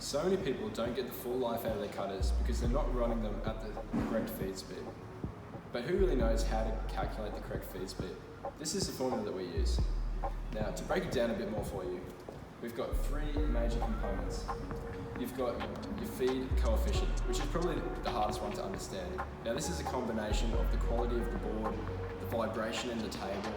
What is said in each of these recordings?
So many people don't get the full life out of their cutters because they're not running them at the correct feed speed. But who really knows how to calculate the correct feed speed? This is the formula that we use. Now, to break it down a bit more for you, we've got three major components. You've got your feed coefficient, which is probably the hardest one to understand. Now, this is a combination of the quality of the board, the vibration in the table,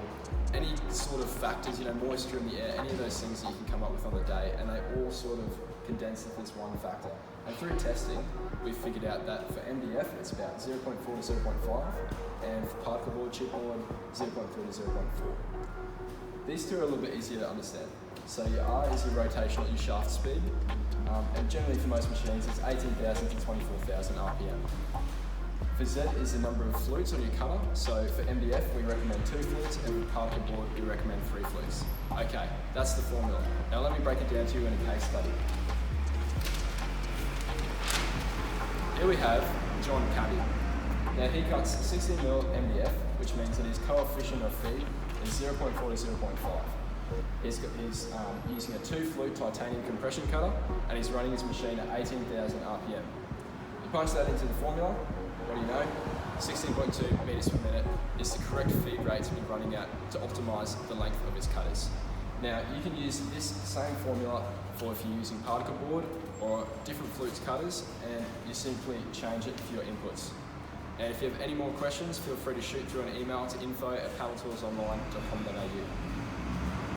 any sort of factors, moisture in the air, any of those things that you can come up with on the day, and they all sort of condense into this one factor. And through testing, we've figured out that for MDF, it's about 0.4 to 0.5, and for particle board, chipboard, 0.3 to 0.4. These two are a little bit easier to understand. So your R is your rotational, your shaft speed, and generally for most machines, it's 18,000 to 24,000 RPM. For Z is the number of flutes on your cutter. So for MDF, we recommend 2 flutes, and for particle board, we recommend 3 flutes. Okay, that's the formula. Now let me break it down to you in a case study. Here we have John Caddy. Now he cuts 16mm MDF, which means that his coefficient of feed is 0.4 to 0.5. He's using a 2-flute titanium compression cutter, and he's running his machine at 18,000 RPM. You punch that into the formula, what do you know? 16.2 meters per minute is the correct feed rate to be running at to optimize the length of his cutters. Now, you can use this same formula for if you're using particle board or different flutes cutters, and you simply change it for your inputs. And if you have any more questions, feel free to shoot through an email to info@paddletoolsonline.com.au.